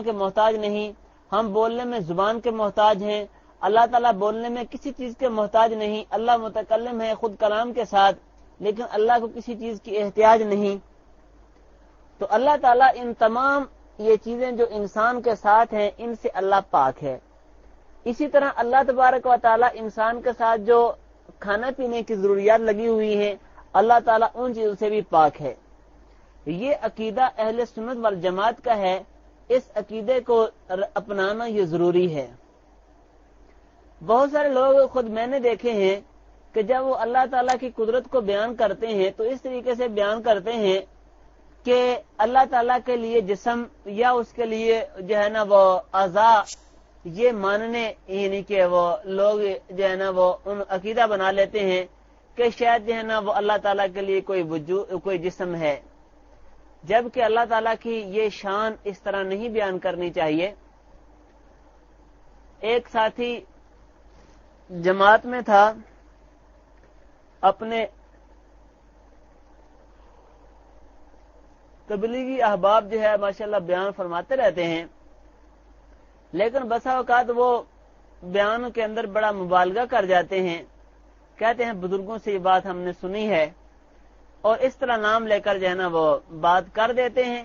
کے محتاج نہیں، ہم بولنے میں زبان کے محتاج ہیں، اللہ تعالیٰ بولنے میں کسی چیز کے محتاج نہیں، اللہ متکلم ہے خود کلام کے ساتھ، لیکن اللہ کو کسی چیز کی احتیاج نہیں۔ تو اللہ تعالیٰ ان تمام یہ چیزیں جو انسان کے ساتھ ہیں ان سے اللہ پاک ہے۔ اسی طرح اللہ تبارک و تعالیٰ انسان کے ساتھ جو کھانا پینے کی ضروریات لگی ہوئی ہیں اللہ تعالیٰ ان چیزوں سے بھی پاک ہے۔ یہ عقیدہ اہل سنت والجماعت کا ہے، اس عقیدے کو اپنانا یہ ضروری ہے۔ بہت سارے لوگ خود میں نے دیکھے ہیں کہ جب وہ اللہ تعالیٰ کی قدرت کو بیان کرتے ہیں تو اس طریقے سے بیان کرتے ہیں کہ اللہ تعالیٰ کے لیے جسم یا اس کے لیے جو ہے نا وہ اعضاء یہ ماننے، یعنی کہ وہ لوگ جو ہے نا وہ ان عقیدہ بنا لیتے ہیں کہ شاید جو ہے نا وہ اللہ تعالیٰ کے لیے کوئی جسم ہے، جبکہ اللہ تعالیٰ کی یہ شان اس طرح نہیں بیان کرنی چاہیے۔ ایک ساتھی جماعت میں تھا، اپنے تبلیغی احباب جو ہے ماشاءاللہ بیان فرماتے رہتے ہیں، لیکن بسا اوقات وہ بیان کے اندر بڑا مبالغہ کر جاتے ہیں، کہتے ہیں بزرگوں سے یہ بات ہم نے سنی ہے، اور اس طرح نام لے کر جو ہے نا وہ بات کر دیتے ہیں،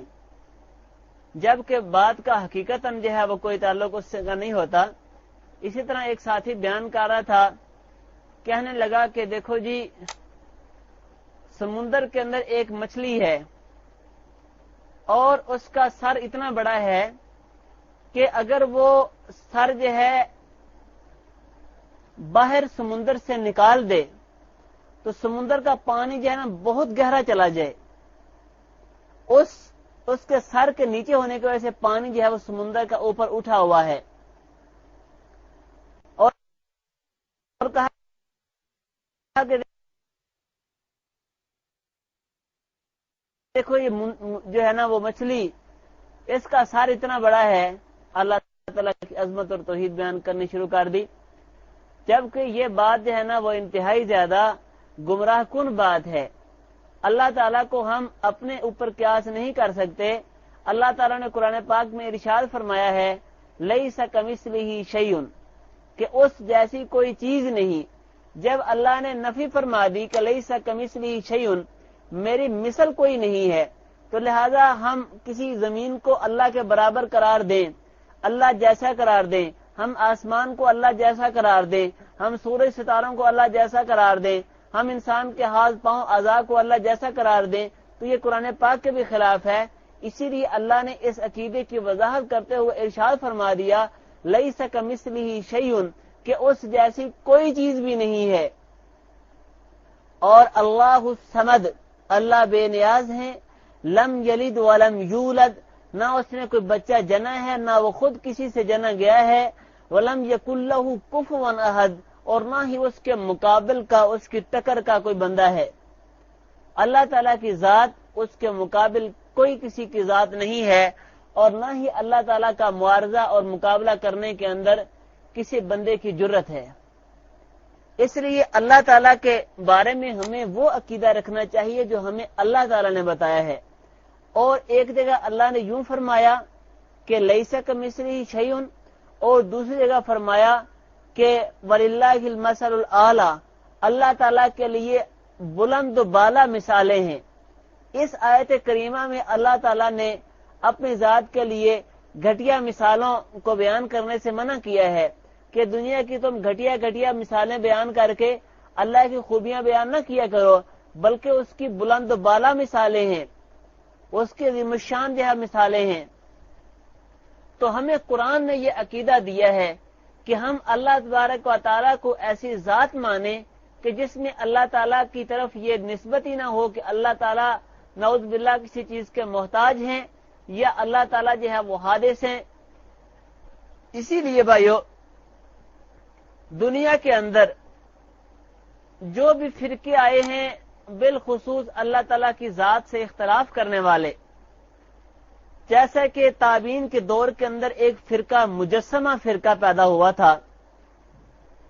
جبکہ بات کا حقیقتاً جو ہے وہ کوئی تعلق اس سے نہیں ہوتا۔ اسی طرح ایک ساتھی بیان کر رہا تھا، کہنے لگا کہ دیکھو جی سمندر کے اندر ایک مچھلی ہے اور اس کا سر اتنا بڑا ہے کہ اگر وہ سر جو ہے باہر سمندر سے نکال دے تو سمندر کا پانی جو ہے نا بہت گہرا چلا جائے، اس کے سر کے نیچے ہونے کی وجہ سے پانی جو ہے وہ سمندر کا اوپر اٹھا ہوا ہے، اور کہا کہ دیکھو یہ جو ہے نا وہ مچھلی اس کا سر اتنا بڑا ہے۔ اللہ تعالیٰ کی عظمت اور توحید بیان کرنی شروع کر دی، جبکہ یہ بات جو ہے نا وہ انتہائی زیادہ گمراہ کن بات ہے۔ اللہ تعالیٰ کو ہم اپنے اوپر قیاس نہیں کر سکتے۔ اللہ تعالیٰ نے قرآن پاک میں ارشاد فرمایا ہے لیس کمثلہ شیء، کہ اس جیسی کوئی چیز نہیں۔ جب اللہ نے نفی فرما دی کہ لیس کمثلہ شیء، میری مثل کوئی نہیں ہے، تو لہذا ہم کسی زمین کو اللہ کے برابر قرار دیں، اللہ جیسا قرار دیں، ہم آسمان کو اللہ جیسا قرار دیں، ہم سورج ستاروں کو اللہ جیسا قرار دیں، ہم انسان کے ہاتھ پاؤں اعضاء کو اللہ جیسا قرار دیں، تو یہ قرآن پاک کے بھی خلاف ہے۔ اسی لیے اللہ نے اس عقیدے کی وضاحت کرتے ہوئے ارشاد فرما دیا لیس کمثلہ شیء، کہ اس جیسی کوئی چیز بھی نہیں ہے۔ اور اللہ الصمد، اللہ بے نیاز ہیں، لم یلد ولم یولد، نہ اس نے کوئی بچہ جنا ہے، نہ وہ خود کسی سے جنا گیا ہے، ولم یکن لہ کفوا احد، اور نہ ہی اس کے مقابل کا، اس کی ٹکر کا کوئی بندہ ہے۔ اللہ تعالیٰ کی ذات، اس کے مقابل کوئی کسی کی ذات نہیں ہے، اور نہ ہی اللہ تعالیٰ کا معارضہ اور مقابلہ کرنے کے اندر کسی بندے کی جرت ہے۔ اس لیے اللہ تعالیٰ کے بارے میں ہمیں وہ عقیدہ رکھنا چاہیے جو ہمیں اللہ تعالیٰ نے بتایا ہے۔ اور ایک جگہ اللہ نے یوں فرمایا کہ لیس کمثلہ شیء، اور دوسری جگہ فرمایا کہ وَلِلَّهِ الْمَثَلُ الْأَعْلَىٰ، اللہ تعالیٰ کے لیے بلند و بالا مثالیں ہیں۔ اس آیت کریمہ میں اللہ تعالیٰ نے اپنی ذات کے لیے گھٹیا مثالوں کو بیان کرنے سے منع کیا ہے کہ دنیا کی تم گھٹیا مثالیں بیان کر کے اللہ کی خوبیاں بیان نہ کیا کرو، بلکہ اس کی بلند و بالا مثالیں ہیں، اس کی عظیم الشان جو ہے مثالیں ہیں۔ تو ہمیں قرآن نے یہ عقیدہ دیا ہے کہ ہم اللہ تبارک و تعالیٰ کو ایسی ذات مانیں کہ جس میں اللہ تعالیٰ کی طرف یہ نسبت ہی نہ ہو کہ اللہ تعالیٰ نعوذ باللہ کسی چیز کے محتاج ہیں، یا اللہ تعالیٰ جو ہے وہ حادث ہیں۔ اسی لیے بھائیو، دنیا کے اندر جو بھی فرقے آئے ہیں بالخصوص اللہ تعالیٰ کی ذات سے اختلاف کرنے والے، جیسا کہ تابعین کے دور کے اندر ایک فرقہ مجسمہ فرقہ پیدا ہوا تھا،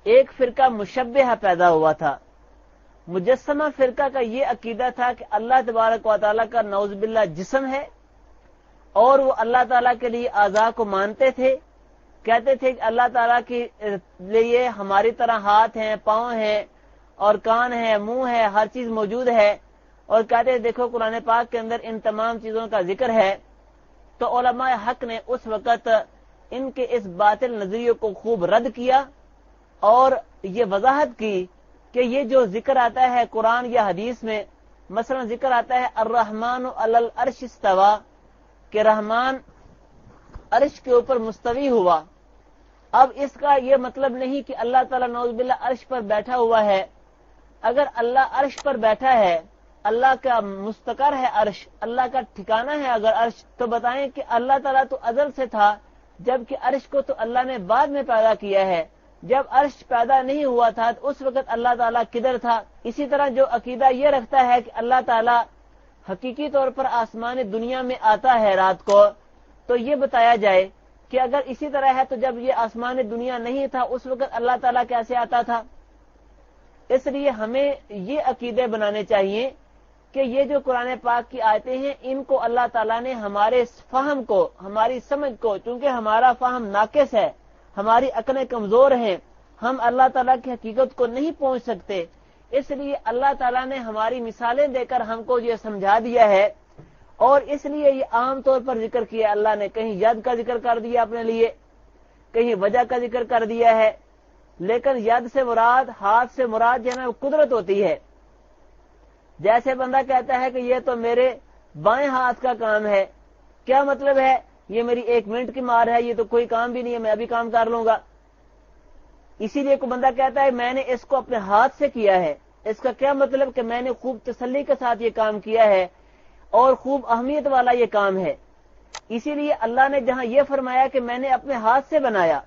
ایک فرقہ مشبہہ پیدا ہوا تھا۔ مجسمہ فرقہ کا یہ عقیدہ تھا کہ اللہ تبارک و تعالیٰ کا نعوذ باللہ جسم ہے، اور وہ اللہ تعالیٰ کے لیے اعضاء کو مانتے تھے، کہتے تھے کہ اللہ تعالیٰ کے لیے ہماری طرح ہاتھ ہیں، پاؤں ہیں اور کان ہیں، منہ ہے، ہر چیز موجود ہے، اور کہتے ہیں دیکھو قرآن پاک کے اندر ان تمام چیزوں کا ذکر ہے۔ تو علماء حق نے اس وقت ان کے اس باطل نظریے کو خوب رد کیا اور یہ وضاحت کی کہ یہ جو ذکر آتا ہے قرآن یا حدیث میں، مثلا ذکر آتا ہے الرحمن علی العرش استوى، کہ رحمان عرش کے اوپر مستوی ہوا۔ اب اس کا یہ مطلب نہیں کہ اللہ تعالیٰ نعوذ باللہ عرش پر بیٹھا ہوا ہے۔ اگر اللہ عرش پر بیٹھا ہے، اللہ کا مستقر ہے عرش، اللہ کا ٹھکانہ ہے اگر عرش، تو بتائیں کہ اللہ تعالیٰ تو ازل سے تھا، جبکہ عرش کو تو اللہ نے بعد میں پیدا کیا ہے۔ جب عرش پیدا نہیں ہوا تھا تو اس وقت اللہ تعالیٰ کدھر تھا؟ اسی طرح جو عقیدہ یہ رکھتا ہے کہ اللہ تعالیٰ حقیقی طور پر آسمان دنیا میں آتا ہے رات کو، تو یہ بتایا جائے کہ اگر اسی طرح ہے تو جب یہ آسمان دنیا نہیں تھا اس وقت اللہ تعالیٰ کیسے آتا تھا؟ اس لیے ہمیں یہ عقیدے بنانے چاہیے کہ یہ جو قرآن پاک کی آیتیں ہیں ان کو اللہ تعالیٰ نے ہمارے فہم کو، ہماری سمجھ کو، چونکہ ہمارا فہم ناقص ہے، ہماری عقلیں کمزور ہیں، ہم اللہ تعالیٰ کی حقیقت کو نہیں پہنچ سکتے، اس لیے اللہ تعالیٰ نے ہماری مثالیں دے کر ہم کو یہ سمجھا دیا ہے، اور اس لیے یہ عام طور پر ذکر کیا اللہ نے، کہیں ید کا ذکر کر دیا اپنے لیے، کہیں وجہ کا ذکر کر دیا ہے، لیکن ید سے مراد، ہاتھ سے مراد جو ہے نا قدرت ہوتی ہے۔ جیسے بندہ کہتا ہے کہ یہ تو میرے بائیں ہاتھ کا کام ہے، کیا مطلب ہے؟ یہ میری 1 منٹ کی مار ہے، یہ تو کوئی کام بھی نہیں ہے، میں ابھی کام کر لوں گا۔ اسی لیے کوئی بندہ کہتا ہے میں نے اس کو اپنے ہاتھ سے کیا ہے، اس کا کیا مطلب کہ میں نے خوب تسلی کے ساتھ یہ کام کیا ہے اور خوب اہمیت والا یہ کام ہے۔ اسی لیے اللہ نے جہاں یہ فرمایا کہ میں نے اپنے ہاتھ سے بنایا،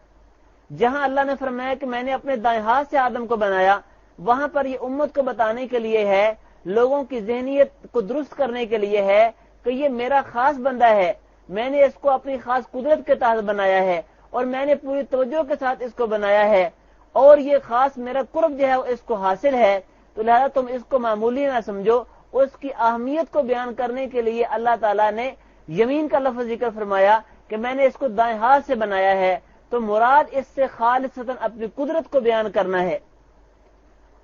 جہاں اللہ نے فرمایا کہ میں نے اپنے دائیں ہاتھ سے آدم کو بنایا، وہاں پر یہ امت کو بتانے کے لیے ہے، لوگوں کی ذہنیت کو درست کرنے کے لیے ہے کہ یہ میرا خاص بندہ ہے، میں نے اس کو اپنی خاص قدرت کے تحت بنایا ہے اور میں نے پوری توجہ کے ساتھ اس کو بنایا ہے، اور یہ خاص میرا قرب جو ہے اس کو حاصل ہے، تو لہذا تم اس کو معمولی نہ سمجھو۔ اس کی اہمیت کو بیان کرنے کے لیے اللہ تعالیٰ نے یمین کا لفظ ذکر فرمایا کہ میں نے اس کو دائیں ہاتھ سے بنایا ہے، تو مراد اس سے خالصتاً اپنی قدرت کو بیان کرنا ہے۔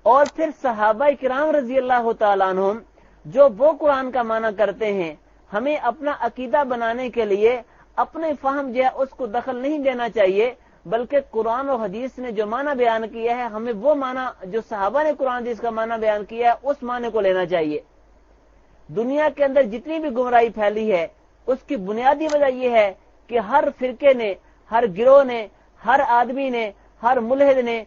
اور پھر صحابہ کرام رضی اللہ تعالیٰ عنہم جو وہ قرآن کا معنی کرتے ہیں، ہمیں اپنا عقیدہ بنانے کے لیے اپنے فہم جو ہے اس کو دخل نہیں دینا چاہیے، بلکہ قرآن و حدیث نے جو معنی بیان کیا ہے ہمیں وہ معنی جو صحابہ نے قرآن حدیث کا معنی بیان کیا ہے اس معنی کو لینا چاہیے۔ دنیا کے اندر جتنی بھی گمراہی پھیلی ہے اس کی بنیادی وجہ یہ ہے کہ ہر فرقے نے، ہر گروہ نے، ہر آدمی نے، ہر ملحد نے